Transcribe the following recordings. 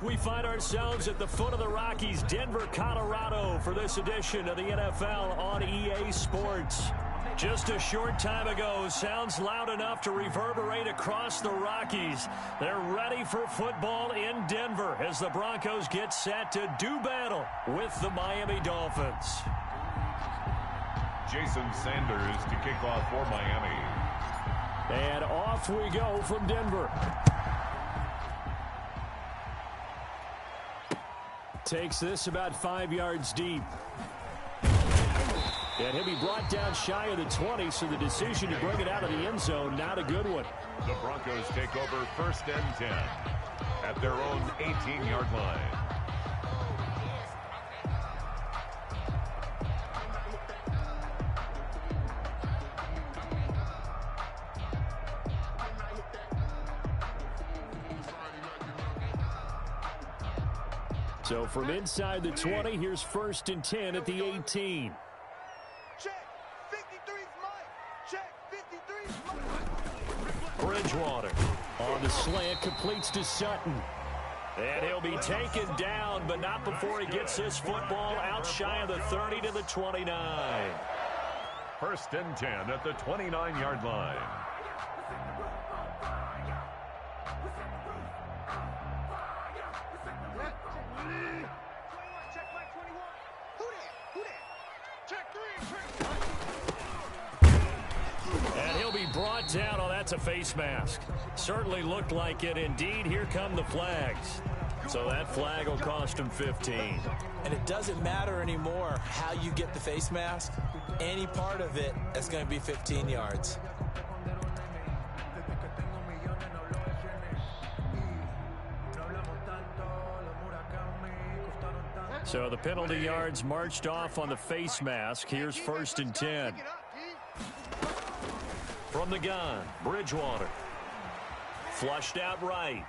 We find ourselves at the foot of the Rockies, Denver, Colorado, for this edition of the NFL on EA Sports. Just a short time ago, sounds loud enough to reverberate across the Rockies. They're ready for football in Denver as the Broncos get set to do battle with the Miami Dolphins. Jason Sanders to kick off for Miami. And off we go from Denver. Takes this about 5 yards deep. And he'll be brought down shy of the 20, so the decision to bring it out of the end zone, not a good one. The Broncos take over 1st and 10 at their own 18-yard line. So from inside the 20, here's 1st and 10 at the 18. Check. 53's Mike. Check. 53's Mike. Bridgewater on the slant, completes to Sutton. And he'll be taken down, but not before he gets this football out shy of the 30 to the 29. 1st and 10 at the 29-yard line. Brought down. Oh, that's a face mask. Certainly looked like it. Indeed, here come the flags. So that flag will cost him 15. And it doesn't matter anymore how you get the face mask. Any part of it is going to be 15 yards. So the penalty yards marched off on the face mask. Here's 1st and 10. From the gun, Bridgewater. Flushed out right.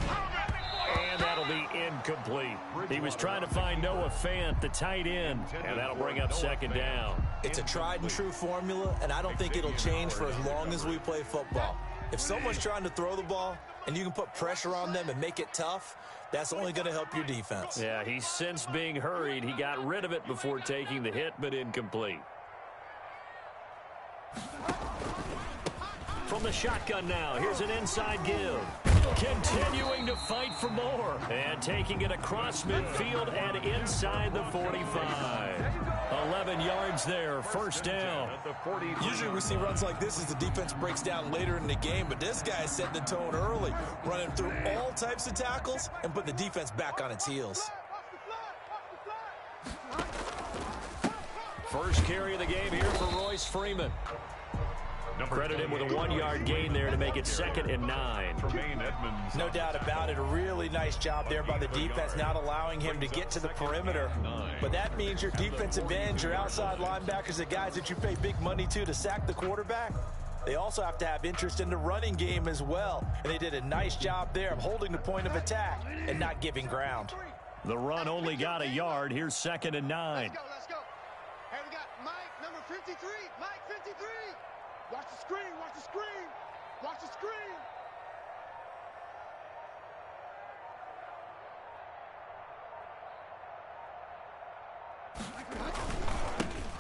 And that'll be incomplete. He was trying to find Noah Fant, the tight end, and that'll bring up 2nd down. It's a tried and true formula, and I don't think it'll change for as long as we play football. If someone's trying to throw the ball and you can put pressure on them and make it tough, that's only going to help your defense. Yeah, he's since being hurried. He got rid of it before taking the hit, but incomplete. From the shotgun now, here's an inside give. Continuing to fight for more. And taking it across midfield and inside the 45. 11 yards there, 1st down. Usually we see runs like this as the defense breaks down later in the game, but this guy set the tone early, running through all types of tackles and put the defense back on its heels. First carry of the game here for Royce Freeman. Credit him with a 1-yard gain there to make it 2nd and 9. No doubt about it. A really nice job there by the defense, not allowing him to get to the perimeter. But that means your defensive ends, your outside linebackers, the guys that you pay big money to sack the quarterback, they also have to have interest in the running game as well. And they did a nice job there of holding the point of attack and not giving ground. The run only got a yard. Here's 2nd and 9. Let's go. Hey, we got Mike, number 53. Mike, 53. Watch the screen, watch the screen, watch the screen.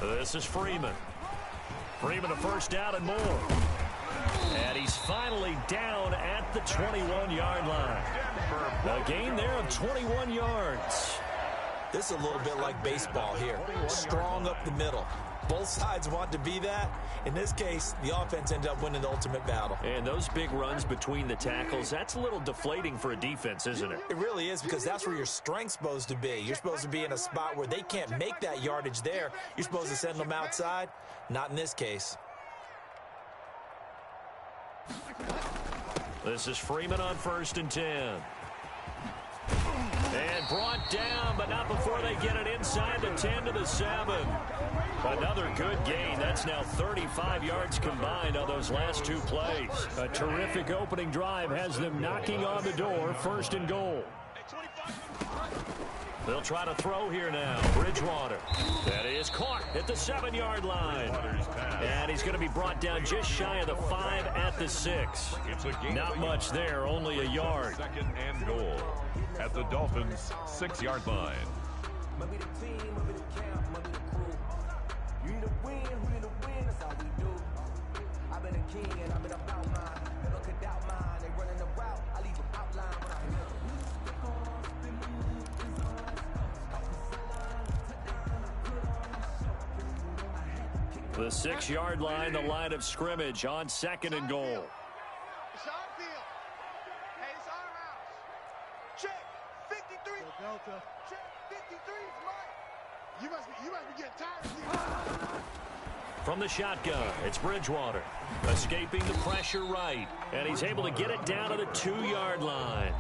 This is Freeman. Freeman a 1st down and more. And he's finally down at the 21-yard line. A gain there of 21 yards. This is a little bit like baseball here. Strong up the middle. Both sides want to be that. In this case, the offense ended up winning the ultimate battle. And those big runs between the tackles, that's a little deflating for a defense, isn't it? It really is, because that's where your strength's supposed to be. You're supposed to be in a spot where they can't make that yardage there. You're supposed to send them outside. Not in this case. This is Freeman on 1st and 10. And brought down, but not before they get it inside the 10 to the 7. Another good gain. That's now 35 yards combined on those last 2 plays. A terrific opening drive has them knocking on the door, 1st and goal. They'll try to throw here now. Bridgewater. That is caught at the 7-yard line. And he's going to be brought down just shy of the 5 at the 6. Not much there, only a yard. Second and goal at the Dolphins' 6-yard line. The 6-yard line, the line of scrimmage on 2nd and goal. It's our field. Hey, it's our house. Check 53. Delta. Check 53 is mine. You must be getting tired of these. From the shotgun, it's Bridgewater. Escaping the pressure right. And he's able to get it down to the 2-yard line.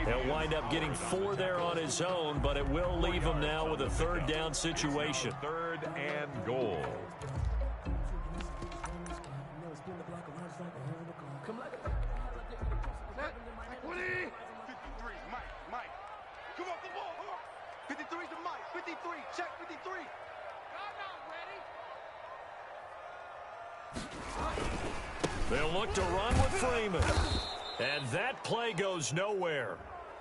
He'll wind up getting 4 there on his own, but it will leave him now with a 3rd down situation. 3rd and goal. They'll look to run with Freeman. And that play goes nowhere.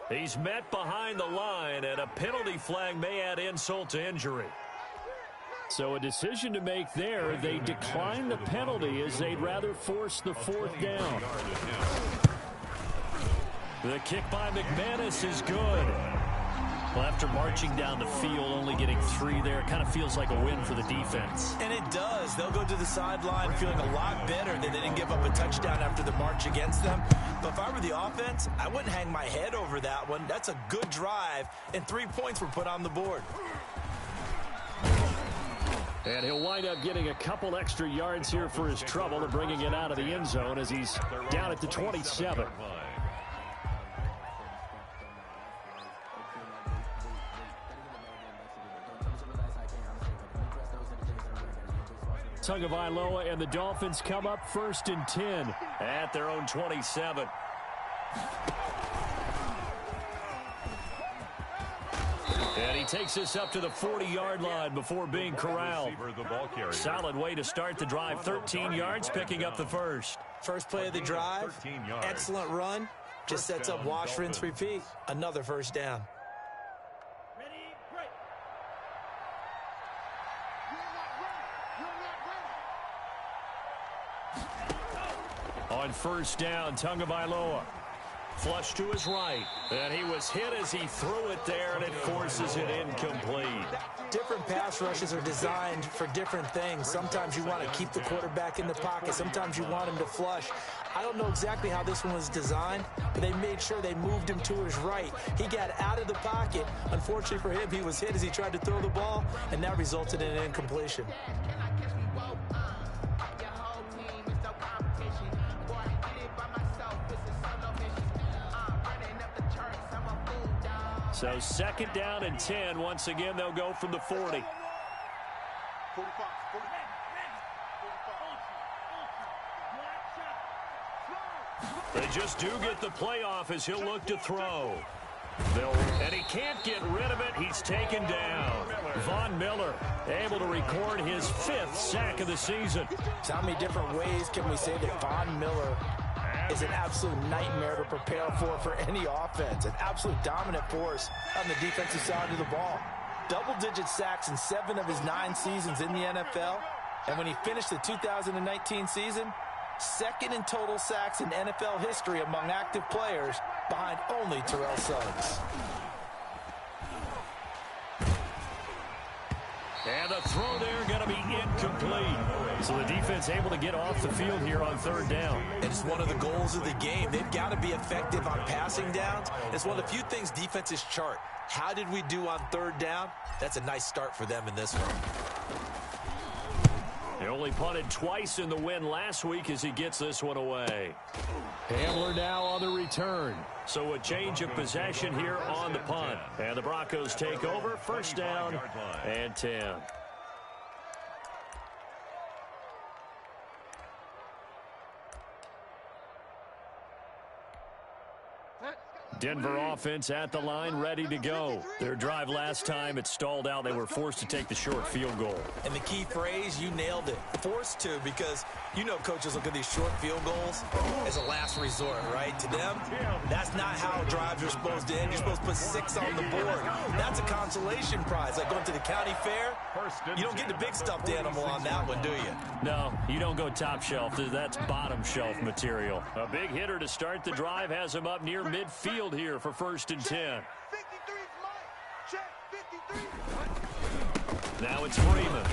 He's met behind the line, and a penalty flag may add insult to injury. So a decision to make there. They decline the penalty as they'd rather force the 4th down. The kick by McManus is good. Well, after marching down the field, only getting 3 there, it kind of feels like a win for the defense. And it does. They'll go to the sideline feeling a lot better that they didn't give up a touchdown after the march against them. But if I were the offense, I wouldn't hang my head over that one. That's a good drive, and 3 points were put on the board. And he'll wind up getting a couple extra yards here for his trouble and bringing it out of the end zone as he's down at the 27. Tagovailoa and the Dolphins come up 1st and 10 at their own 27. And he takes this up to the 40-yard line before being corralled. Solid way to start the drive. 13 yards, picking up the 1st. First play of the drive, excellent run. Just sets up wash, rinse, repeat. Another 1st down. On 1st down, Tagovailoa. Flush to his right. And he was hit as he threw it there, and it forces it incomplete. Different pass rushes are designed for different things. Sometimes you want to keep the quarterback in the pocket. Sometimes you want him to flush. I don't know exactly how this one was designed, but they made sure they moved him to his right. He got out of the pocket. Unfortunately for him, he was hit as he tried to throw the ball, and that resulted in an incompletion. So 2nd down and 10. Once again, they'll go from the 40. They just do get the playoff as he'll look to throw. And he can't get rid of it. He's taken down. Von Miller able to record his 5th sack of the season. So how many different ways can we say that Von Miller is an absolute nightmare to prepare for any offense? An absolute dominant force on the defensive side of the ball. Double-digit sacks in 7 of his 9 seasons in the NFL. And when he finished the 2019 season, 2nd in total sacks in NFL history among active players, behind only Terrell Suggs. And the throw there going to be incomplete. So the defense able to get off the field here on 3rd down. It's one of the goals of the game. They've got to be effective on passing downs. It's one of the few things defenses chart. How did we do on 3rd down? That's a nice start for them in this one. They only punted twice in the win last week as he gets this one away. Hamler now on the return. So a change of possession here on the punt. And the Broncos take over. 1st down and 10. Denver offense at the line, ready to go. Their drive last time, it stalled out. They were forced to take the short field goal. And the key phrase, you nailed it. Forced to, because you know coaches look at these short field goals as a last resort, right? To them, that's not how drives are supposed to end. You're supposed to put 6 on the board. That's a consolation prize. Like going to the county fair, you don't get the big stuffed animal on that one, do you? No, you don't go top shelf. That's bottom shelf material. A big hitter to start the drive has him up near midfield here for 1st and 10. 53's Mike. Check, 53. Now it's Freeman.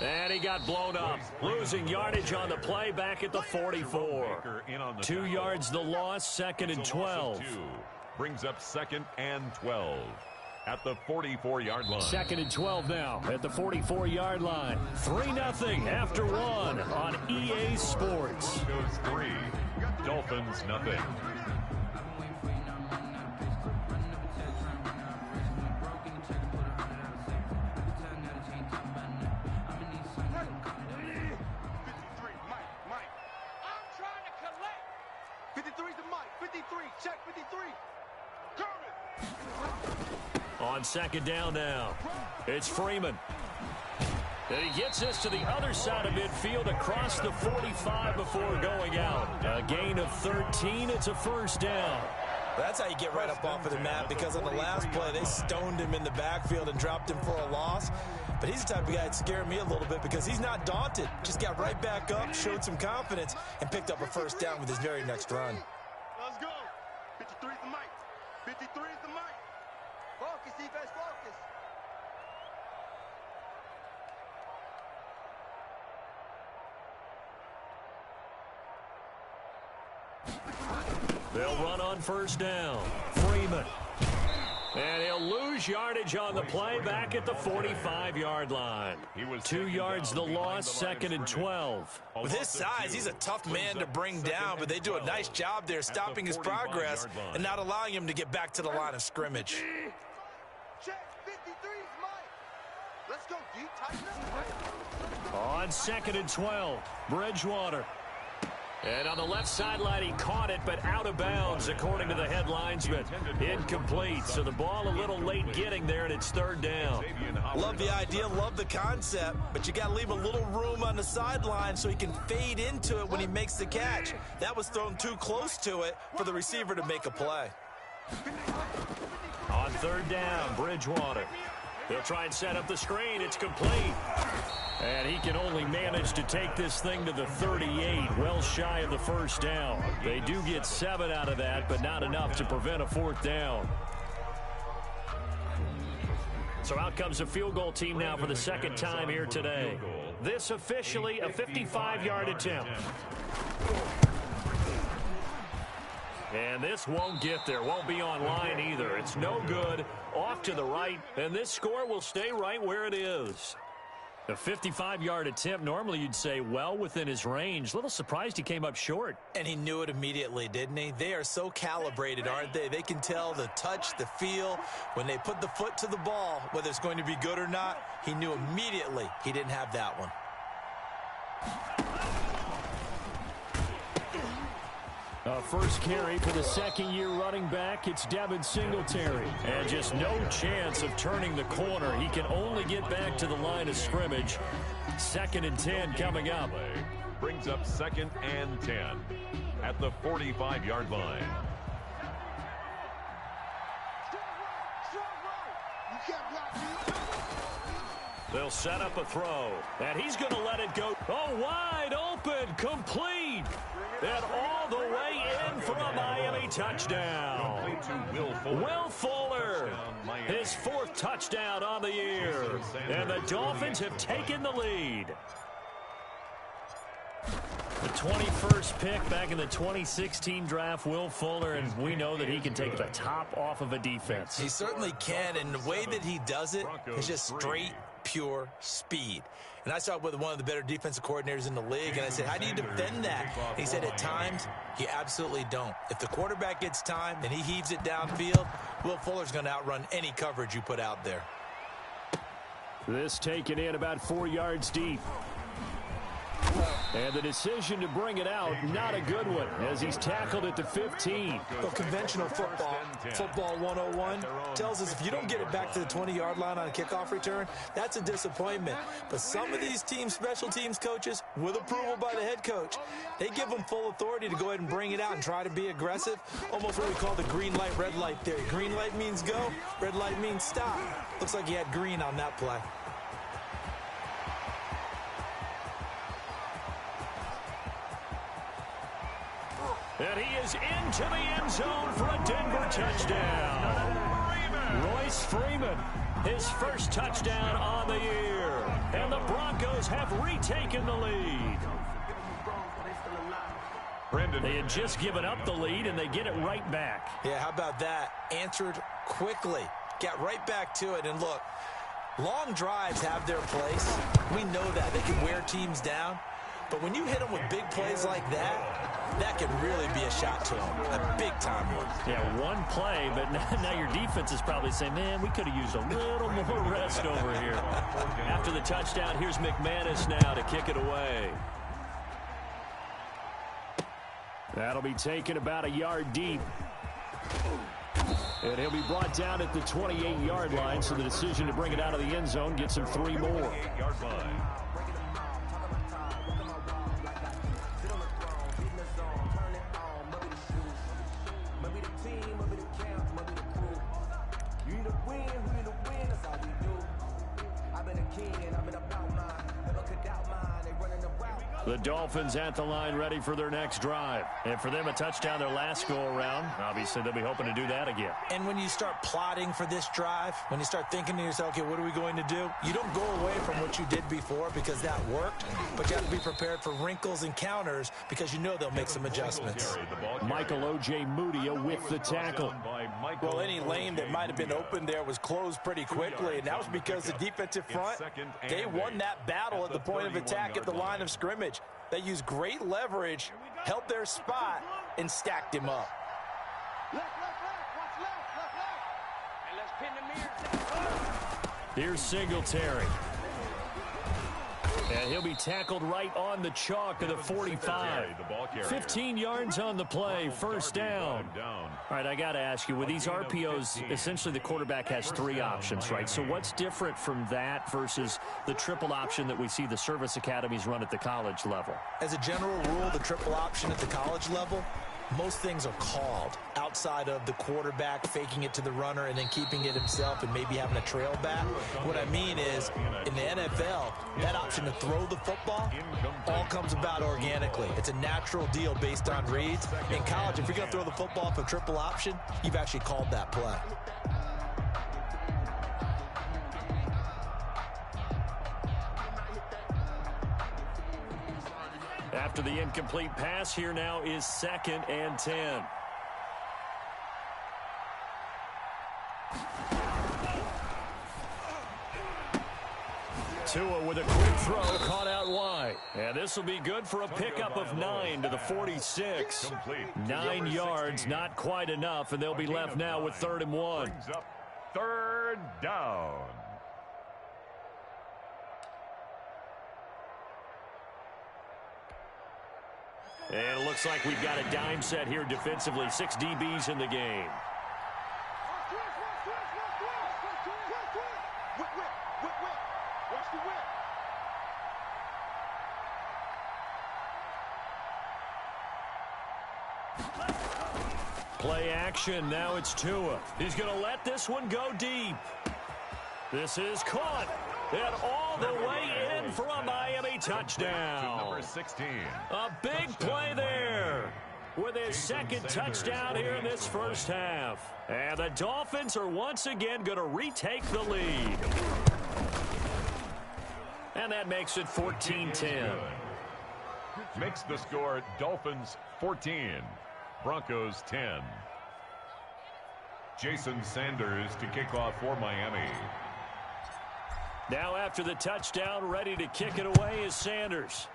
And he got blown up. Losing yardage on the play back at the 44. 2 yards the loss, 2nd and 12. Brings up 2nd and 12 at the 44-yard line. 2nd and 12 now at the 44-yard line. 3-0 after 1 on EA Sports. Broncos 3, Dolphins nothing. Check 53. On 2nd down now, it's Freeman. And he gets us to the other side of midfield across the 45 before going out. A gain of 13. It's a 1st down. That's how you get right up off of the map, because on the last play, they stoned him in the backfield and dropped him for a loss. But he's the type of guy that scared me a little bit because he's not daunted. Just got right back up, showed some confidence, and picked up a 1st down with his very next run. Let's go. 53 is the mic. 53 is the mic. Focus, defense, focus. They'll run on 1st down. Freeman. And he'll lose yardage on the play back at the 45-yard line. 2 yards the loss, 2nd and 12. With his size, he's a tough man to bring down, but they do a nice job there stopping his progress and not allowing him to get back to the line of scrimmage. Check 53's Mike. Let's go deep, tighten up. On 2nd and 12, Bridgewater. And on the left sideline, he caught it, but out of bounds, according to the headlines, but incomplete. So the ball a little late getting there, and it's 3rd down. Love the idea, love the concept, but you got to leave a little room on the sideline so he can fade into it when he makes the catch. That was thrown too close to it for the receiver to make a play. On 3rd down, Bridgewater. They'll try and set up the screen. It's complete. And he can only manage to take this thing to the 38, well shy of the 1st down. They do get 7 out of that, but not enough to prevent a 4th down. So out comes a field goal team now for the 2nd time here today. This officially a 55-yard attempt. And this won't get there, won't be on line either. It's no good, off to the right, and this score will stay right where it is. A 55-yard attempt, normally you'd say well within his range. Little surprised he came up short. And he knew it immediately, didn't he? They are so calibrated, aren't they? They can tell the touch, the feel. When they put the foot to the ball, whether it's going to be good or not, he knew immediately he didn't have that one. First carry for the 2nd-year running back. It's Devin Singletary. And just no chance of turning the corner. He can only get back to the line of scrimmage. 2nd and 10 coming up. Brings up 2nd and 10 at the 45-yard line. They'll set up a throw. And he's going to let it go. Oh, wide open, complete. And all the way in for a Miami touchdown. Will Fuller, his 4th touchdown on the year. And the Dolphins have taken the lead. The 21st pick back in the 2016 draft, Will Fuller, and we know that he can take the top off of a defense. He certainly can, and the way that he does it is just straight, pure speed. And I talked with one of the better defensive coordinators in the league, and I said, how do you defend that? And he said, at times, you absolutely don't. If the quarterback gets time and he heaves it downfield, Will Fuller's going to outrun any coverage you put out there. This taken in about 4 yards deep. And the decision to bring it out, not a good one, as he's tackled at the 15. Well, conventional football 101, tells us if you don't get it back to the 20-yard line on a kickoff return, that's a disappointment. But some of these special teams coaches, with approval by the head coach, they give them full authority to go ahead and bring it out and try to be aggressive, almost what we call the green light, red light theory. Green light means go, red light means stop. Looks like he had green on that play. And he is into the end zone for a Denver touchdown. Royce Freeman, his first touchdown on the year. And the Broncos have retaken the lead. They had just given up the lead, and they get it right back. Yeah, how about that? Answered quickly. Got right back to it. And look, long drives have their place. We know that. They can wear teams down. But when you hit them with big plays like that, that can really be a shot to them. A big-time one. Yeah, one play, but now your defense is probably saying, man, we could have used a little more rest over here. After the touchdown, here's McManus now to kick it away. That'll be taken about a yard deep. And he'll be brought down at the 28-yard line, so the decision to bring it out of the end zone gets him 3 more. The Dolphins at the line ready for their next drive. And for them, a touchdown their last go-around. Obviously, they'll be hoping to do that again. And when you start plotting for this drive, when you start thinking to yourself, okay, what are we going to do? You don't go away from what you did before because that worked, but you have to be prepared for wrinkles and counters because you know they'll make some adjustments. Michael O.J. Mudia with the tackle. Well, any lane that might have been open there was closed pretty quickly, and that was because the defensive front, they won that battle at the point of attack at the line of scrimmage. They used great leverage, held their spot, and stacked him up. Here's Singletary. And he'll be tackled right on the chalk of the 45. 15 yards on the play, first down. All right, I got to ask you, with these RPOs, essentially the quarterback has 3 options, right? So what's different from that versus the triple option that we see the service academies run at the college level? As a general rule, the triple option at the college level, most things are called outside of the quarterback faking it to the runner and then keeping it himself and maybe having a trail back. What I mean is, in the NFL, that option to throw the football all comes about organically. It's a natural deal based on reads. In college, if you're going to throw the football for triple option, you've actually called that play. After the incomplete pass, here now is 2nd and 10. Tua with a quick throw, caught out wide. And this will be good for a pickup of 9 to the 46. 9 yards, not quite enough, and they'll be left now with 3rd and 1. 3rd down. And it looks like we've got a dime set here defensively. 6 DBs in the game. Play action. Now it's Tua. He's going to let this one go deep. This is caught. And all the way in for a Miami touchdown. Number 16. A big play there with his 2nd touchdown here in this first half. And the Dolphins are once again going to retake the lead. And that makes it 14-10. Makes the score Dolphins 14, Broncos 10. Jason Sanders to kick off for Miami. Now after the touchdown, ready to kick it away is Sanders.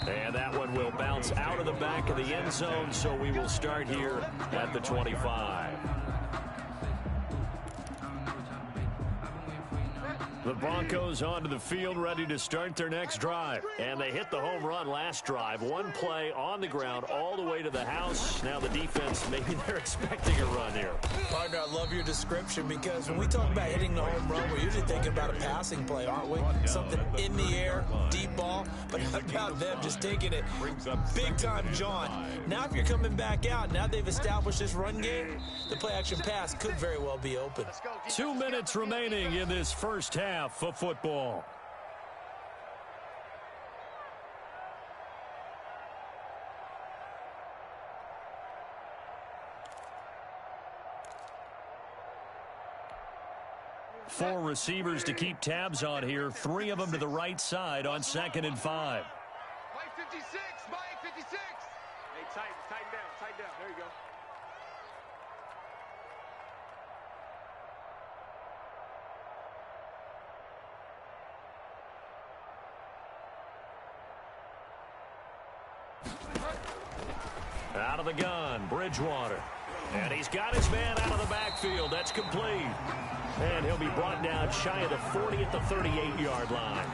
And that one will bounce out of the back of the end zone, so we will start here at the 25. The Broncos onto the field, ready to start their next drive. And they hit the home run last drive. One play on the ground all the way to the house. Now the defense, maybe they're expecting a run here. Partner, I love your description because when we talk about hitting the home run, we're usually thinking about a passing play, aren't we? Something in the air, deep ball. But how about them just taking it big-time jaunt? Now if you're coming back out, now they've established this run game, the play-action pass could very well be open. 2 minutes remaining in this first half of football. Four receivers to keep tabs on here. 3 of them to the right side on 2nd and 5. Mike 56, Mike 56. Hey, tighten down. There you go. Out of the gun, Bridgewater. And he's got his man out of the backfield. That's complete. And he'll be brought down shy of the 40 at the 38-yard line.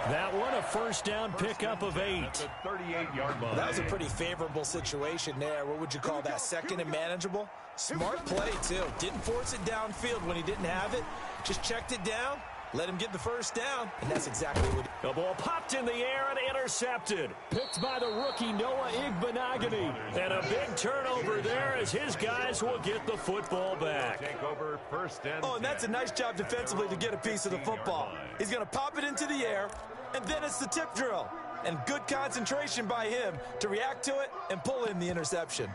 That one, a first down pickup of 8. 38-yard line. That was a pretty favorable situation there. What would you call that? Second and manageable? Smart play, too. Didn't force it downfield when he didn't have it. Just checked it down. Let him get the first down, and that's exactly what he... The ball popped in the air and intercepted. Picked by the rookie Noah Igbenogany. And a big turnover there as his guys will get the football back. Take over first and Oh, and that's a nice job defensively to get a piece of the football. He's going to pop it into the air, and then it's the tip drill. And good concentration by him to react to it and pull in the interception.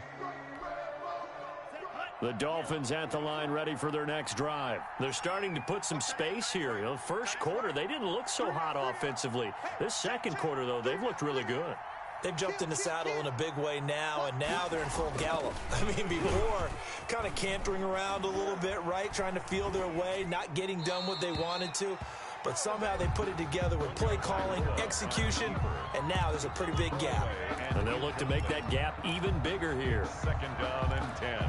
The Dolphins at the line ready for their next drive. They're starting to put some space here. You know, first quarter, they didn't look so hot offensively. This second quarter, though, they've looked really good. They've jumped in the saddle in a big way now, and now they're in full gallop. I mean, before, kind of cantering around a little bit, right? Trying to feel their way, not getting done what they wanted to. But somehow they put it together with play calling, execution, and now there's a pretty big gap. And they'll look to make that gap even bigger here. 2nd down and 10.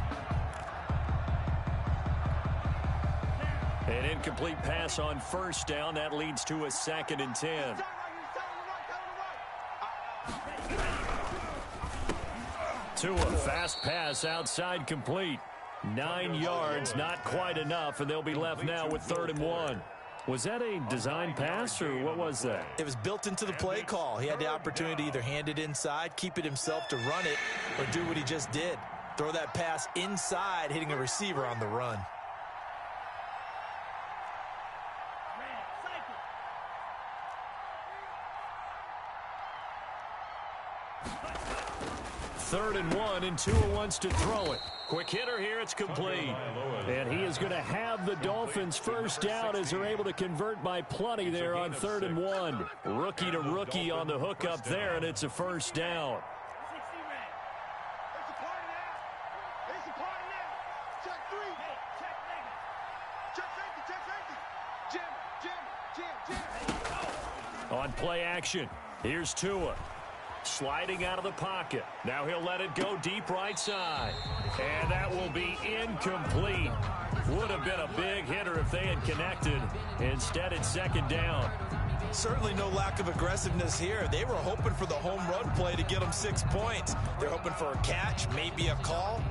An incomplete pass on first down. That leads to a 2nd and 10. To a fast pass outside complete. 9 yards, not quite enough, and they'll be left now with 3rd and 1. Was that a design pass, or what was that? It was built into the play call. He had the opportunity to either hand it inside, keep it himself to run it, or do what he just did. Throw that pass inside, hitting a receiver on the run. Third and 1, and Tua wants to throw it. Quick hitter here, it's complete. And he is going to have the Dolphins first down as they're able to convert by plenty there on 3rd and 1. Rookie to rookie on the hook up there, and it's a first down. It's a party now. Check 3. Check safety. Jim. On play action, here's Tua. Sliding out of the pocket. Now he'll let it go deep right side. And that will be incomplete. Would have been a big hitter if they had connected. Instead, it's 2nd down. Certainly no lack of aggressiveness here. They were hoping for the home run play to get them 6 points. They're hoping for a catch, maybe a call.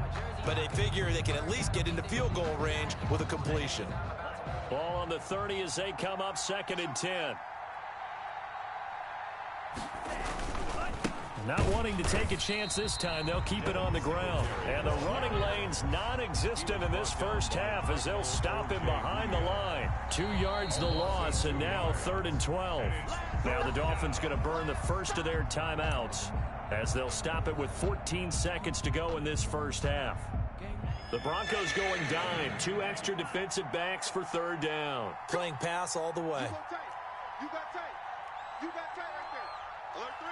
But they figure they can at least get into field goal range with a completion. Ball on the 30 as they come up 2nd and 10. Not wanting to take a chance this time, they'll keep it on the ground. And the running lane's non-existent in this first half as they'll stop him behind the line. 2 yards the loss, and now 3rd and 12. Now the Dolphins going to burn the first of their timeouts as they'll stop it with 14 seconds to go in this first half. The Broncos going dime. 2 extra defensive backs for 3rd down. Playing pass all the way. You got tight. You got tight right there. Alert 3.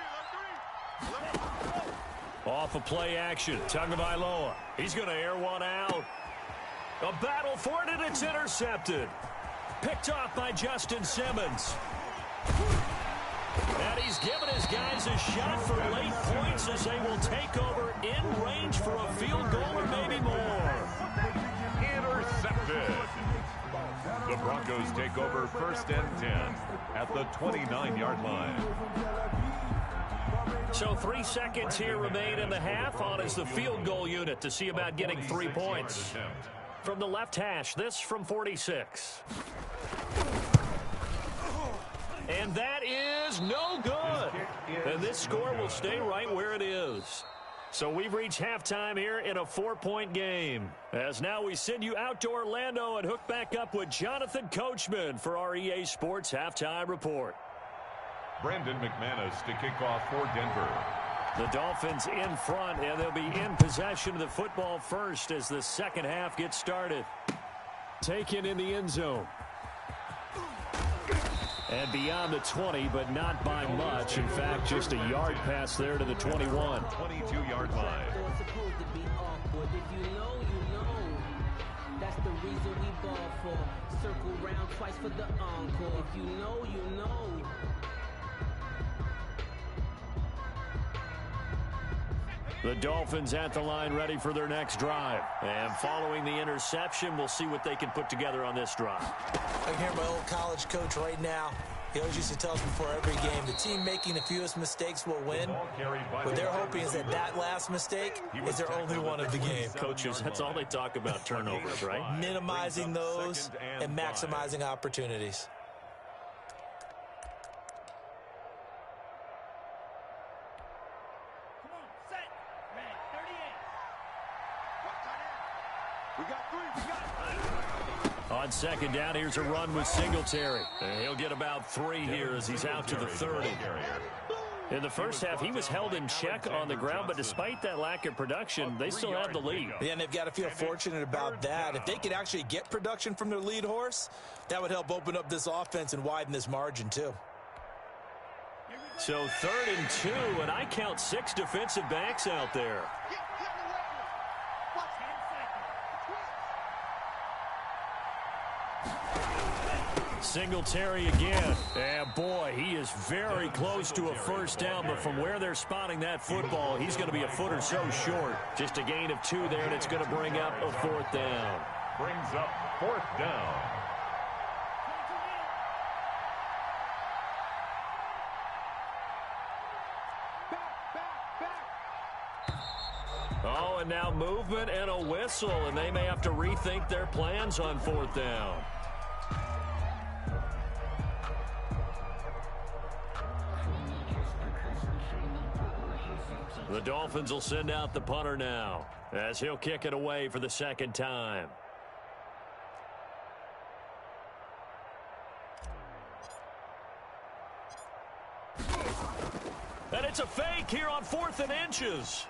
Off a play action. Tagovailoa. He's going to air one out. A battle for it, and it's intercepted. Picked off by Justin Simmons. And he's given his guys a shot for late points as they will take over in range for a field goal or maybe more. Intercepted. The Broncos take over 1st and 10 at the 29-yard line. So 3 seconds here remain in the half. On is the field goal unit to see about getting 3 points. From the left hash, this from 46. And that is no good. And this score will stay right where it is. So we've reached halftime here in a 4-point game. As now we send you out to Orlando and hook back up with Jonathan Coachman for our EA Sports Halftime Report. Brandon McManus to kick off for Denver. The Dolphins in front, and they'll be in possession of the football first as the second half gets started. Taken in the end zone. And beyond the 20, but not by much. In fact, just a yard pass there to the 21. 22-yard line. That's the reason we ball for. Circle round twice for the encore. If you know, you know. The Dolphins at the line ready for their next drive. And following the interception, we'll see what they can put together on this drive. I can hear my old college coach right now. He always used to tell us before every game, the team making the fewest mistakes will win. What they're hoping is that that last mistake is their only one of the game. Coaches, that's all they talk about, turnovers, right? Minimizing those and maximizing opportunities. On second down, here's a run with Singletary. And he'll get about 3 here as he's out to the 30. In the first half, he was held in check on the ground, but despite that lack of production, they still have the lead. Yeah, and they've got to feel fortunate about that. If they could actually get production from their lead horse, that would help open up this offense and widen this margin, too. So 3rd and 2, and I count 6 defensive backs out there. Singletary again. And boy, he is very close to a first down, but from where they're spotting that football, he's going to be a foot or so short. Just a gain of 2 there, and it's going to bring up a 4th down. Brings up 4th down. Oh, and now movement and a whistle, and they may have to rethink their plans on 4th down. The Dolphins will send out the punter now as he'll kick it away for the 2nd time. And it's a fake here on 4th and inches.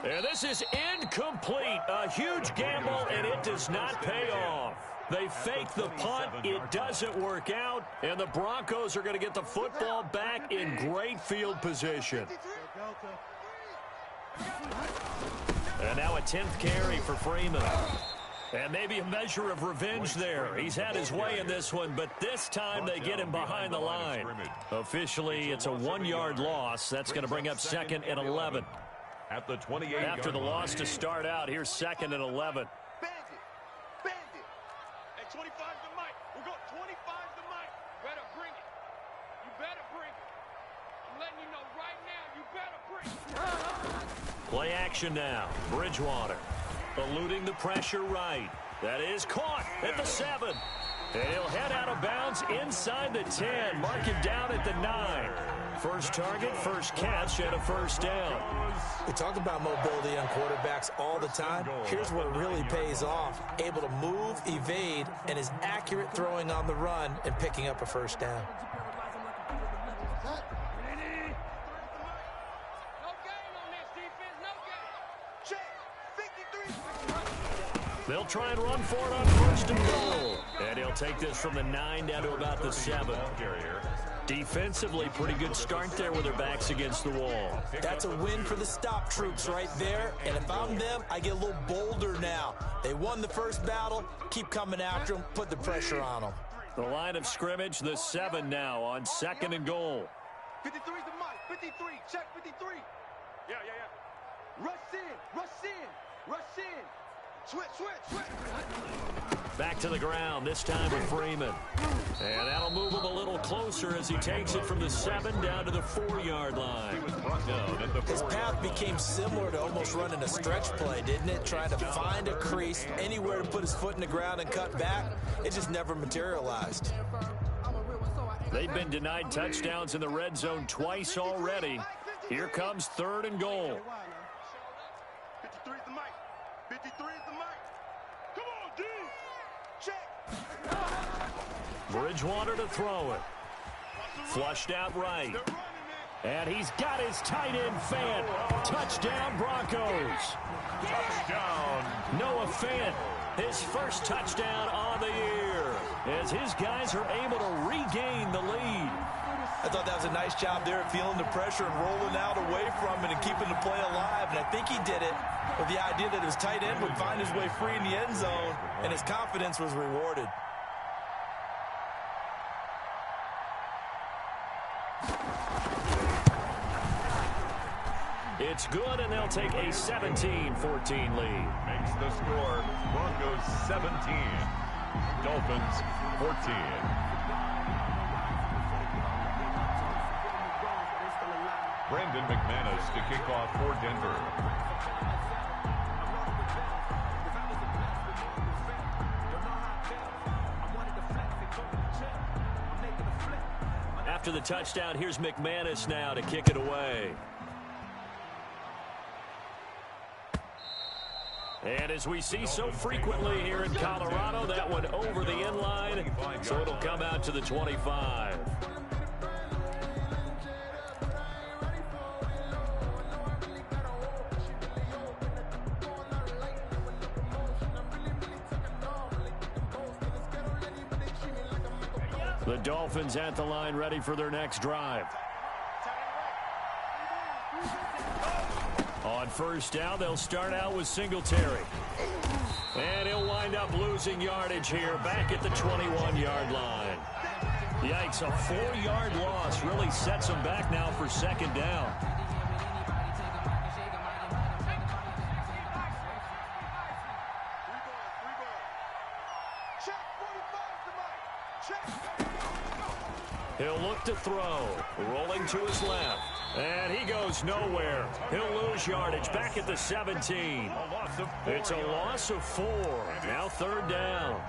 And this is incomplete. A huge gamble, and it does not pay off. They fake the punt. It doesn't work out. And the Broncos are going to get the football back in great field position. And now a 10th carry for Freeman. And maybe a measure of revenge there. He's had his way in this one, but this time they get him behind the line. Officially, it's a 1-yard loss. That's going to bring up 2nd and 11. At the 28. After the loss to start out, here's 2nd and 11. Hey, 25's the mic. We're going 25's the mic. Better bring it. You better bring it. I'm letting you know right now, you better bring it. Play action now. Bridgewater eluding the pressure right. That is caught at the 7. And he'll head out of bounds inside the 10. Mark him down at the 9. First target, first catch, and a first down. We talk about mobility on quarterbacks all the time. Here's where it really pays off. Able to move, evade, and is accurate throwing on the run and picking up a first down. They'll try and run for it on 1st and goal. And he'll take this from the 9 down to about the 7. Defensively, pretty good start there with their backs against the wall. That's a win for the stop troops right there. And if I'm them, I get a little bolder now. They won the first battle. Keep coming after them. Put the pressure on them. The line of scrimmage, the 7 now on 2nd and goal. 53's the mic. 53. Check 53. Yeah. Rush in. Rush in. Rush in. Switch. Back to the ground, this time with Freeman. And that'll move him a little closer as he takes it from the 7 down to the 4-yard line. His path became similar to almost running a stretch play, didn't it? Trying to find a crease, anywhere to put his foot in the ground and cut back. It just never materialized. They've been denied touchdowns in the red zone twice already. Here comes 3rd and goal. 53 is the mic. 53 is the mic. Come on, D. Check. Bridgewater to throw it. Flushed out right. And he's got his tight end Fant. Touchdown, Broncos. Touchdown. Noah Fant, his first touchdown on the year, as his guys are able to regain the lead. I thought that was a nice job there, feeling the pressure and rolling out away from it and keeping the play alive. And I think he did it with the idea that his tight end would find his way free in the end zone, and his confidence was rewarded. It's good, and they'll take a 17-14 lead. Makes the score Broncos 17, Dolphins 14. Brandon McManus to kick off for Denver. After the touchdown, here's McManus now to kick it away. And as we see so frequently here in Colorado, that one over the end line, so it'll come out to the 25. The Dolphins at the line, ready for their next drive. On first down, they'll start out with Singletary. And he'll wind up losing yardage here back at the 21-yard line. Yikes, a 4-yard loss really sets him back now for 2nd down. He'll look to throw, rolling to his left. And he goes nowhere. He'll lose yardage back at the 17. It's a loss of 4. Now 3rd down.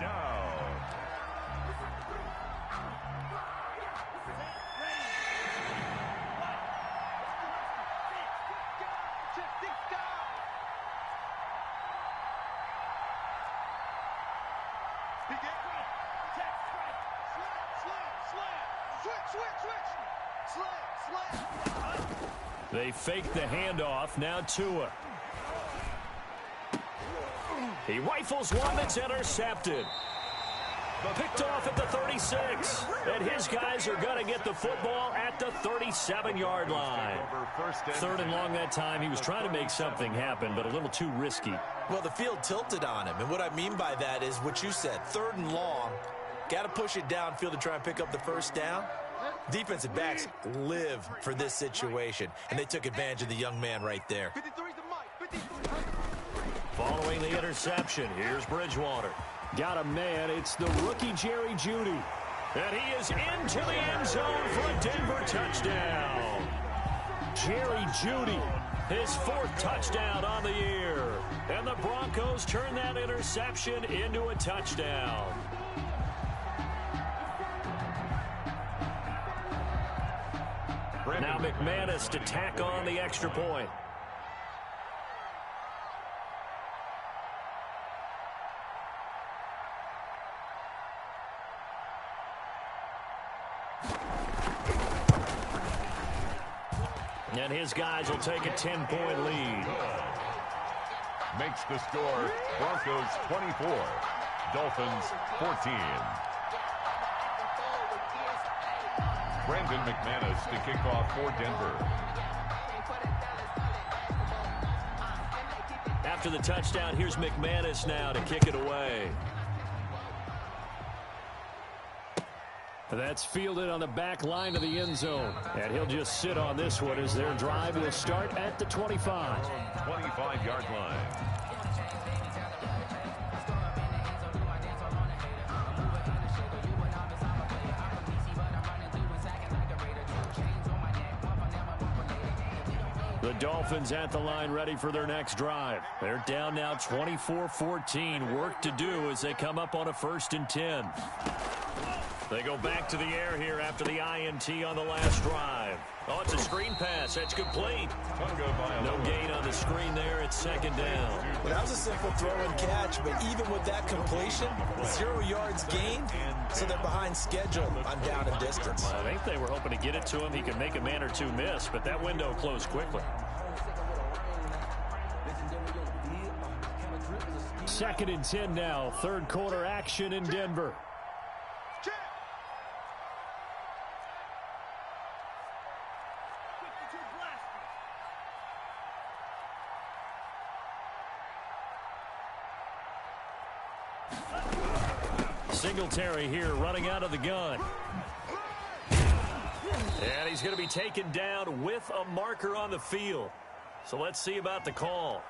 They fake the handoff. Now Tua. He rifles one that's intercepted. Picked off at the 36. And his guys are going to get the football at the 37-yard line. 3rd and long that time. He was trying to make something happen, but a little too risky. Well, the field tilted on him. And what I mean by that is what you said. 3rd and long. Got to push it downfield to try and pick up the first down. Defensive backs live for this situation, and they took advantage of the young man right there. Following the interception, here's Bridgewater. Got a man. It's the rookie Jerry Jeudy. And he is into the end zone for a Denver touchdown. Jerry Jeudy, his 4th touchdown on the year. And the Broncos turn that interception into a touchdown. Now McManus to tack on the extra point. And his guys will take a 10-point lead. Makes the score Broncos 24, Dolphins 14. Brandon McManus to kick off for Denver. After the touchdown, here's McManus now to kick it away. That's fielded on the back line of the end zone. And he'll just sit on this one as their drive will start at the 25. 25-yard line. The Dolphins at the line ready for their next drive. They're down now 24-14. Work to do as they come up on a 1st and 10. They go back to the air here after the INT on the last drive. Oh, it's a screen pass. That's complete. No gain on the screen there. It's 2nd down. Well, that was a simple throw and catch, but even with that completion, 0 yards gained, so they're behind schedule on down and distance. I think they were hoping to get it to him. He could make a man or two miss, but that window closed quickly. 2nd and 10 now. 3rd quarter action in Denver. Singletary here running out of the gun. And he's going to be taken down with a marker on the field. So let's see about the call.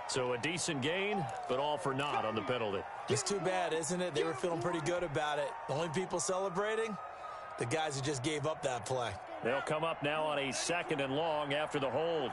So a decent gain, but all for naught on the penalty. It's too bad, isn't it? They were feeling pretty good about it. The only people celebrating, the guys who just gave up that play. They'll come up now on a 2nd and long after the hold.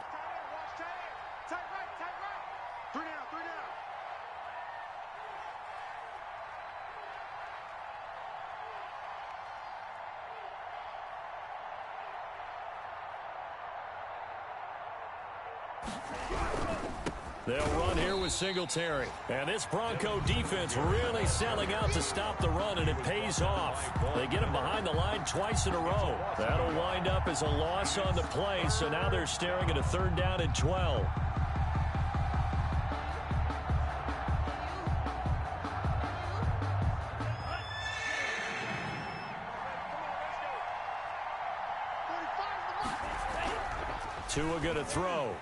They'll run here with Singletary. And this Bronco defense really selling out to stop the run, and it pays off. They get him behind the line twice in a row. That'll wind up as a loss on the play, so now they're staring at a 3rd down and 12. Tua going to throw.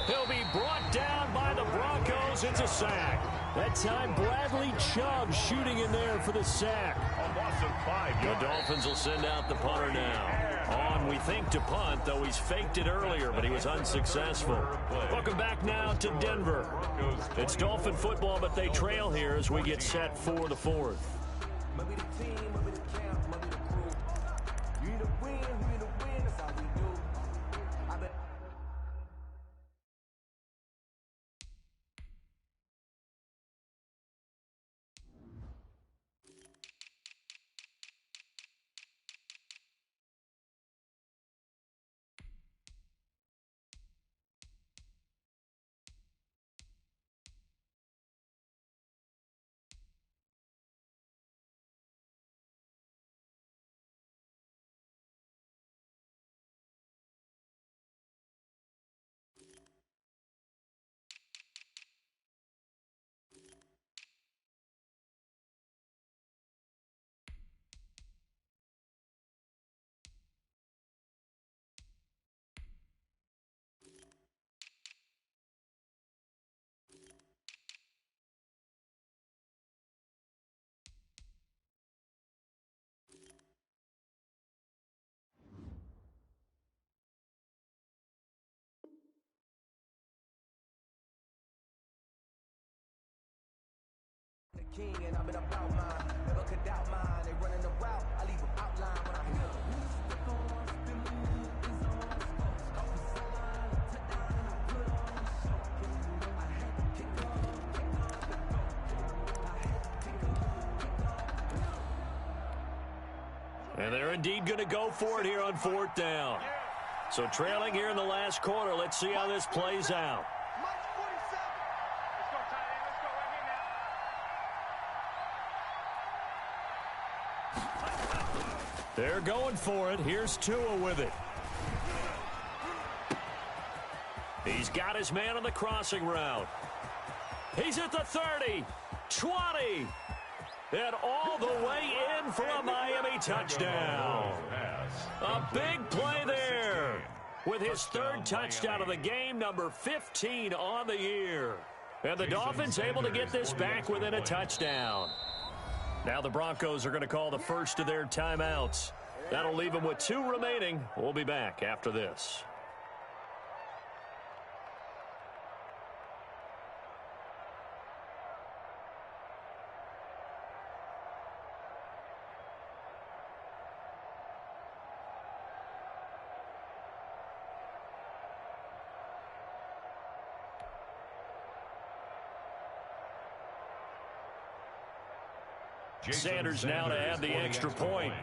He'll be brought down by the Broncos. It's a sack. That time Bradley Chubb shooting in there for the sack. A loss of 5 yards. The Dolphins will send out the punter now. On, we think, to punt, though he's faked it earlier, but he was unsuccessful. Welcome back now to Denver. It's Dolphin football, but they trail here as we get set for the 4th. King and I've been about mine, never could doubt mine. They running the route, I leave them outline when I hear them. And they're indeed going to go for it here on 4th down. So trailing here in the last quarter. Let's see how this plays out. They're going for it. Here's Tua with it. He's got his man on the crossing route. He's at the 30, 20, and all the way in for a Miami touchdown. A big play there with his 3rd touchdown of the game, number 15 on the year. And the Dolphins able to get this back within a touchdown. Now the Broncos are going to call the first of their timeouts. That'll leave them with 2 remaining. We'll be back after this. Sanders now to add the extra point.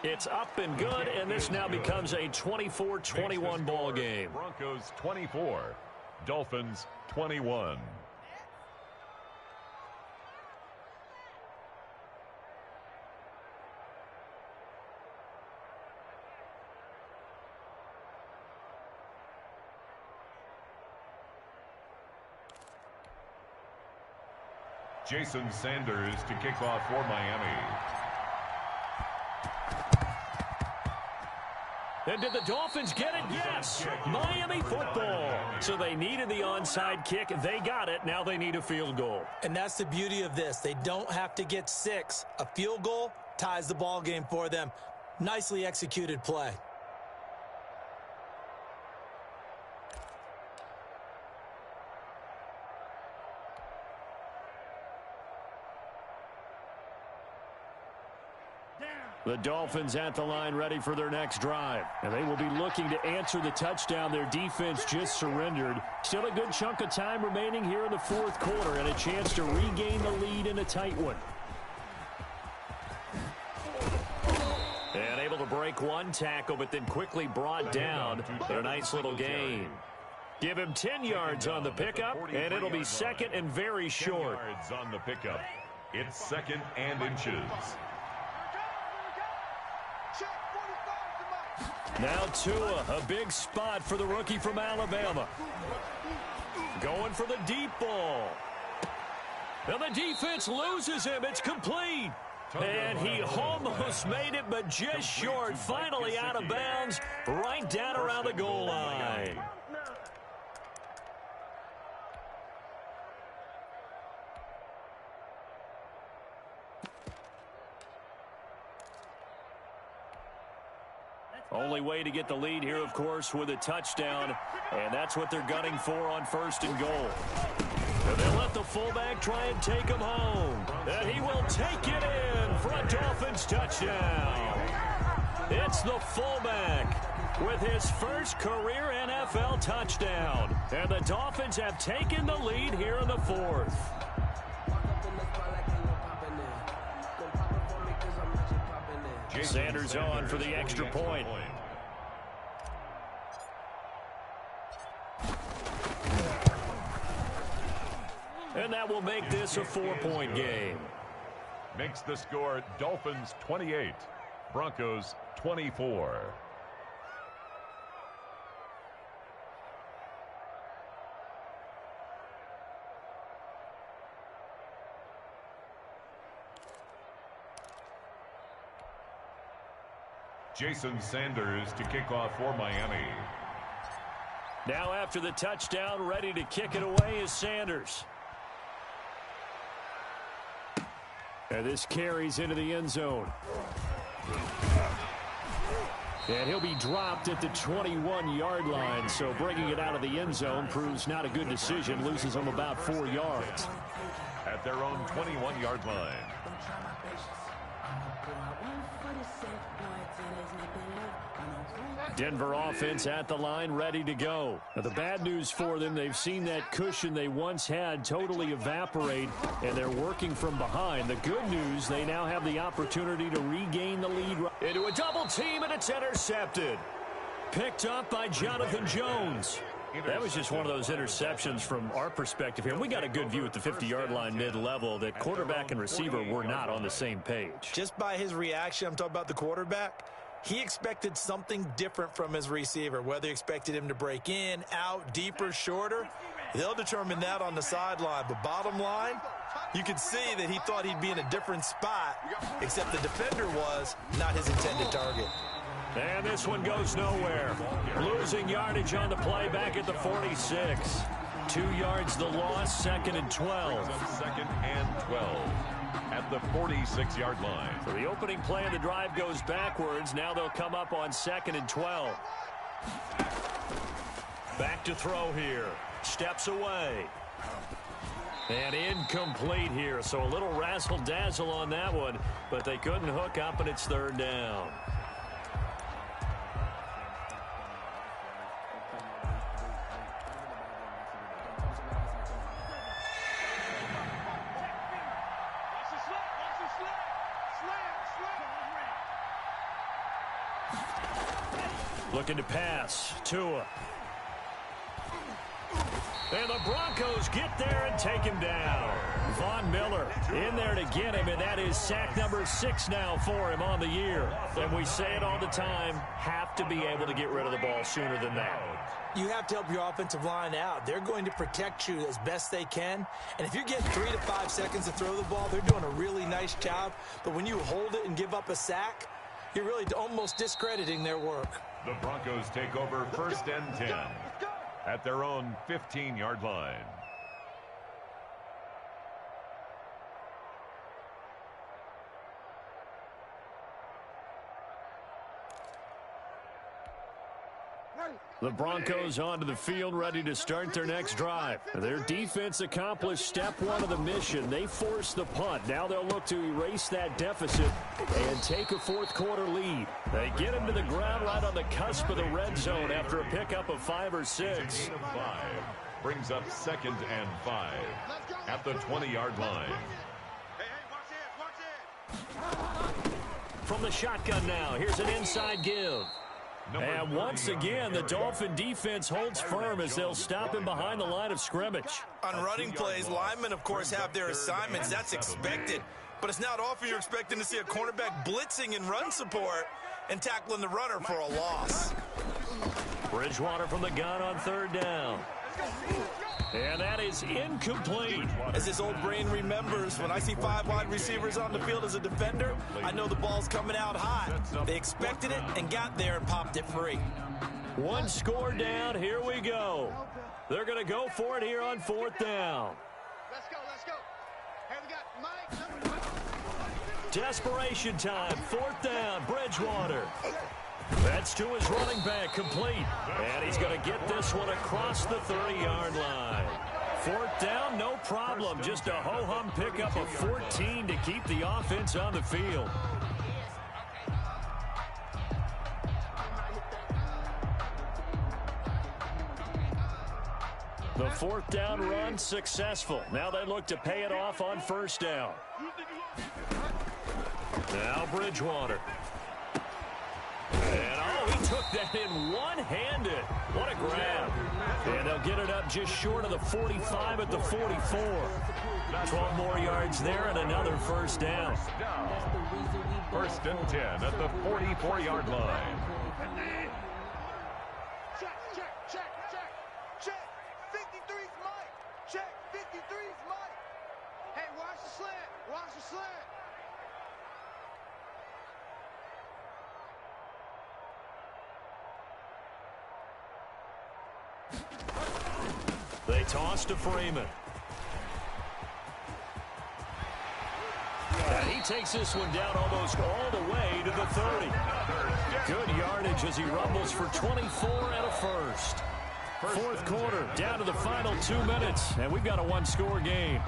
It's up and good, and this now becomes a 24-21 ball game. Broncos 24, Dolphins 21. Jason Sanders to kick off for Miami. And did the Dolphins get it? Yes! Miami football. So they needed the onside kick. They got it. Now they need a field goal. And that's the beauty of this. They don't have to get 6. A field goal ties the ball game for them. Nicely executed play. The Dolphins at the line ready for their next drive. And they will be looking to answer the touchdown their defense just surrendered. Still a good chunk of time remaining here in the fourth quarter and a chance to regain the lead in a tight one. And able to break one tackle, but then quickly brought down. But a nice little gain. Give him 10 yards on the pickup, and it'll be second and very short. 10 yards on the pickup. It's second and inches. Now Tua, a big spot for the rookie from Alabama. Going for the deep ball. And the defense loses him. It's complete. And he almost made it, but just short. Finally out of bounds, right down around the goal line. Only way to get the lead here, of course, with a touchdown. And that's what they're gunning for on first and goal. And they'll let the fullback try and take him home. And he will take it in for a Dolphins touchdown. It's the fullback with his first career NFL touchdown. And the Dolphins have taken the lead here in the fourth. Sanders on for the extra point. And that will make this a 4-point game. Makes the score Dolphins 28, Broncos 24. Jason Sanders to kick off for Miami. Now after the touchdown, ready to kick it away is Sanders. And this carries into the end zone. And he'll be dropped at the 21-yard line, so bringing it out of the end zone proves not a good decision, loses him about 4 yards. At their own 21-yard line. Denver offense at the line, ready to go. Now, the bad news for them, they've seen that cushion they once had totally evaporate, and they're working from behind. The good news, they now have the opportunity to regain the lead. Into a double team, and it's intercepted. Picked up by Jonathan Jones. That was just one of those interceptions from our perspective here. We got a good view at the 50-yard line mid-level that quarterback and receiver were not on the same page. Just by his reaction, I'm talking about the quarterback, he expected something different from his receiver. Whether he expected him to break in, out, deeper, shorter, they'll determine that on the sideline. But bottom line, you could see that he thought he'd be in a different spot, except the defender was not his intended target. And this one goes nowhere. Losing yardage on the play back at the 46. 2 yards the loss, second and 12. Second and 12 at the 46-yard line. So the opening play of the drive goes backwards. Now they'll come up on second and 12. Back to throw here. Steps away. And incomplete here. So a little razzle-dazzle on that one, but they couldn't hook up, and it's third down. Looking to pass. Tua. And the Broncos get there and take him down. Von Miller in there to get him, and that is sack number 6 now for him on the year. And we say it all the time, have to be able to get rid of the ball sooner than that. You have to help your offensive line out. They're going to protect you as best they can. And if you're getting 3 to 5 seconds to throw the ball, they're doing a really nice job. But when you hold it and give up a sack, you're really almost discrediting their work. The Broncos take over 1st and 10 at their own 15-yard line. The Broncos onto the field, ready to start their next drive. Their defense accomplished step 1 of the mission. They forced the punt. Now they'll look to erase that deficit and take a 4th quarter lead. They get him to the ground right on the cusp of the red zone after a pickup of 5 or 6. A gain of 5 brings up 2nd and 5 at the 20-yard line. Hey, watch it. From the shotgun now, here's an inside give. And once again, the Dolphin defense holds firm as they'll stop him behind the line of scrimmage. On running plays, linemen, of course, have their assignments. That's expected. But it's not often you're expecting to see a cornerback blitzing in run support and tackling the runner for a loss. Bridgewater from the gun on 3rd down. And that is incomplete. As his old brain remembers, when I see 5 wide receivers on the field as a defender, I know the ball's coming out hot. They expected it and got there and popped it free. 1 score down. Here we go. They're going to go for it here on 4th down. Let's go. Hey, we got Mike, number 5. Desperation time. 4th down. Bridgewater. That's to his running back, complete. And he's going to get this one across the 30-yard line. 4th down, no problem. Just a ho-hum pickup of 14 to keep the offense on the field. The 4th down run successful. Now they look to pay it off on 1st down. Now Bridgewater. And, he took that in one-handed. What a grab. And they'll get it up just short of the 45 at the 44. 12 more yards there and another 1st down. 1st and 10 at the 44-yard line. Check. 53's Mike. Check. 53's Mike. Hey, watch the slant. They toss to Freeman. And he takes this one down almost all the way to the 30. Good yardage as he rumbles for 24 and a 1st. 4th quarter, down to the final 2 minutes, and we've got a 1-score game.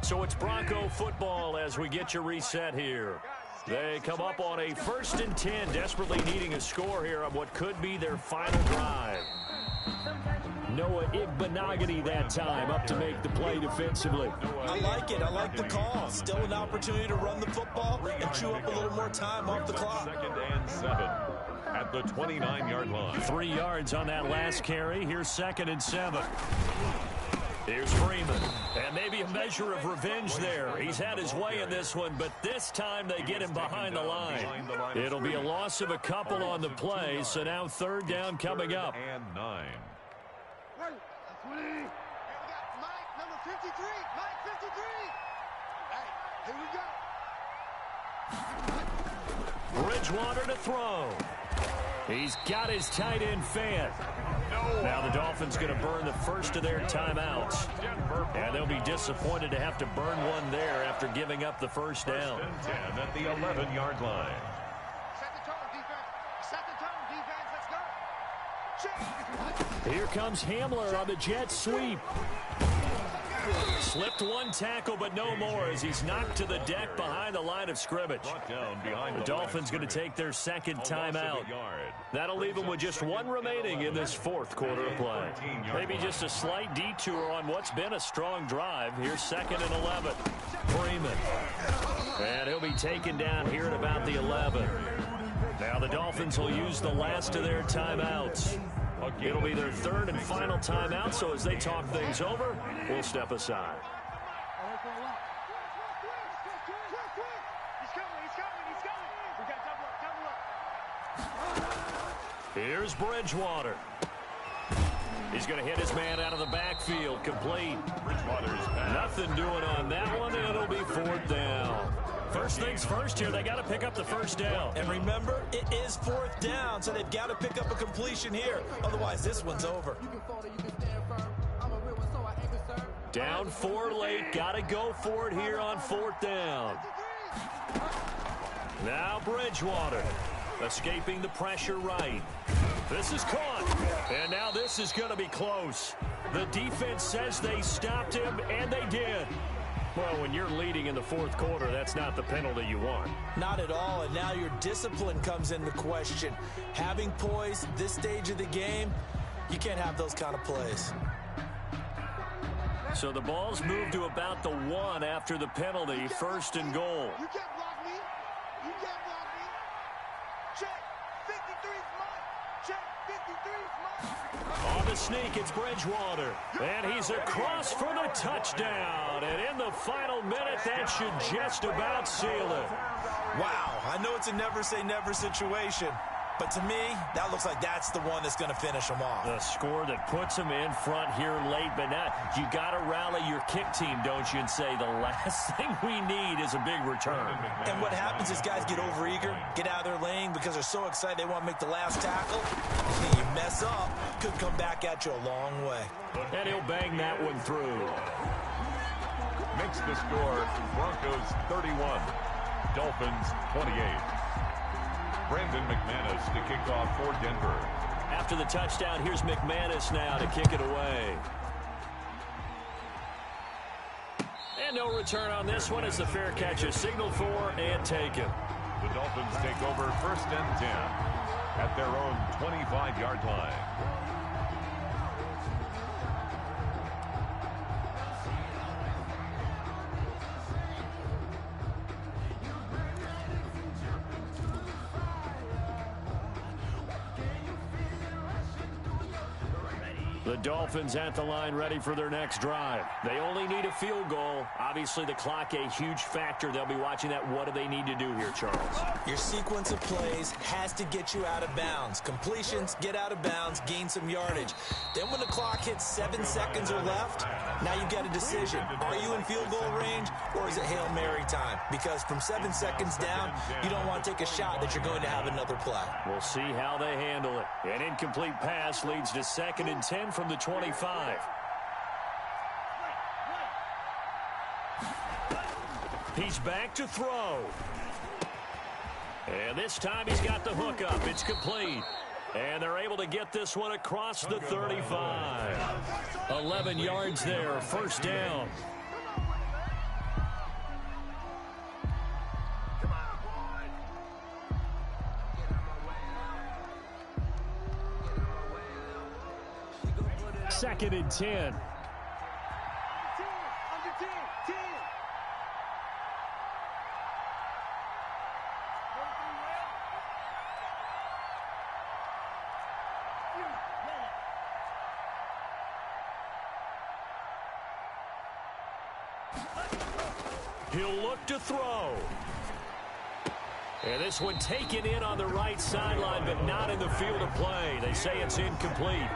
So it's Bronco football as we get you reset here. They come up on a 1st and 10, desperately needing a score here on what could be their final drive. Noah Igbenogany that time up to make the play defensively. I like it. I like the call. Still an opportunity to run the football and chew up a little more time off the clock. 2nd and 7 at the 29-yard line. 3 yards on that last carry. Here's 2nd and 7. Here's Freeman, and maybe a measure of revenge there. He's had his way in this one, but this time they get him behind the line. It'll be a loss of a couple on the play, so now 3rd down coming up. And 9. Hey, we got Mike, number 53. Mike, 53. Hey, here we go. Bridgewater to throw. He's got his tight end fed. Now the Dolphins going to burn the first of their timeouts. And they'll be disappointed to have to burn one there after giving up the 1st down. 1st and 10 at the 11-yard line. Set the tone, defense. Set the tone, defense. Let's go. Check. Here comes Hamler on the jet sweep. Slipped one tackle, but no more as he's knocked to the deck behind the line of scrimmage. The Dolphins going to take their second timeout. That'll leave them with just one remaining in this fourth quarter of play. Maybe just a slight detour on what's been a strong drive. Here's 2nd and 11. Freeman. And he'll be taken down here at about the 11. Now the Dolphins will use the last of their timeouts. It'll be their third and final timeout, so as they talk things over, we'll step aside. Here's Bridgewater. He's going to hit his man out of the backfield. Complete. Nothing doing on that one, and it'll be 4th down. First things first here, they got to pick up the first down. And remember, it is 4th down, so they've got to pick up a completion here. Otherwise, this one's over. Down 4 late, got to go for it here on 4th down. Now Bridgewater, escaping the pressure right. This is caught, and now this is going to be close. The defense says they stopped him, and they did. Well, when you're leading in the 4th quarter, that's not the penalty you want. Not at all, and now your discipline comes into question. Having poise this stage of the game, you can't have those kind of plays. So the ball's moved to about the 1 after the penalty, 1st and goal. You can't block me. You can't block me. Check. 53's mine. Check. 53's mine. On the sneak, it's Bridgewater. And he's across for the touchdown. And in the final minute, that should just about seal it. Wow, I know it's a never-say-never situation. But to me, that looks like that's the one that's going to finish them off. The score that puts them in front here late, but now you got to rally your kick team, don't you, and say the last thing we need is a big return. And what happens is guys get overeager, get out of their lane because they're so excited they want to make the last tackle. And you mess up, could come back at you a long way. And he'll bang that one through. Makes the score Broncos 31, Dolphins 28. Brandon McManus to kick off for Denver. After the touchdown, here's McManus now to kick it away. And no return on this one as the fair catch is signaled for and taken. The Dolphins take over 1st and 10 at their own 25-yard line. The Dolphins at the line ready for their next drive. They only need a field goal. Obviously, the clock a huge factor. They'll be watching that. What do they need to do here, Charles? Your sequence of plays has to get you out of bounds. Completions, get out of bounds, gain some yardage. Then when the clock hits 7 seconds or left, now you've got a decision. Are you in field goal range or is it Hail Mary time? Because from 7 seconds down, you don't want to take a shot that you're going to have another play. We'll see how they handle it. An incomplete pass leads to 2nd and 10 from the 25. He's back to throw. And this time he's got the hook up. It's complete. And they're able to get this one across the 35. 11 yards there, 1st down. Second and 10. He'll look to throw. And this one taken in on the right sideline, but not in the field of play. They say it's incomplete.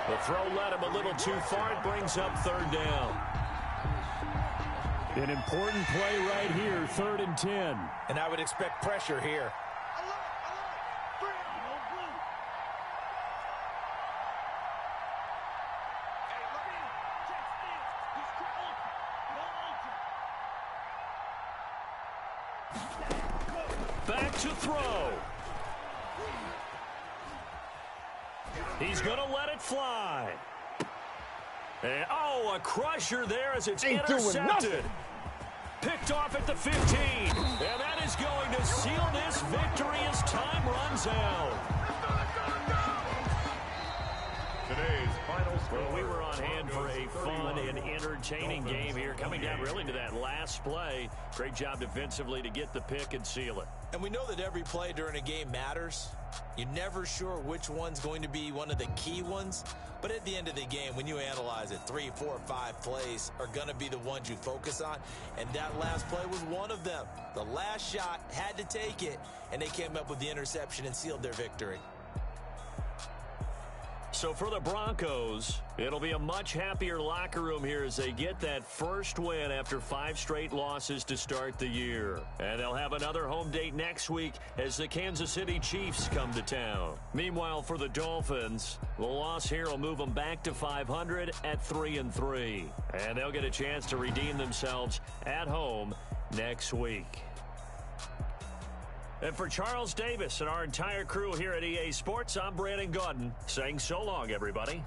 The throw led him a little too far. It brings up 3rd down. An important play right here, 3rd and 10. And I would expect pressure here. Back to throw. He's going to let it fly. And, oh, a crusher there as it's intercepted. Picked off at the 15. And that is going to seal this victory as time runs out. Today's final score. Well, we were on hand for a fun and entertaining game here. Coming down really to that last play. Great job defensively to get the pick and seal it. And we know that every play during a game matters. You're never sure which one's going to be one of the key ones. But at the end of the game, when you analyze it, 3, 4, 5 plays are going to be the ones you focus on. And that last play was one of them. The last shot had to take it, and they came up with the interception and sealed their victory. So for the Broncos, it'll be a much happier locker room here as they get that first win after 5 straight losses to start the year. And they'll have another home date next week as the Kansas City Chiefs come to town. Meanwhile, for the Dolphins, the loss here will move them back to 500 at 3-3. And they'll get a chance to redeem themselves at home next week. And for Charles Davis and our entire crew here at EA Sports, I'm Brandon Gaudin saying so long, everybody.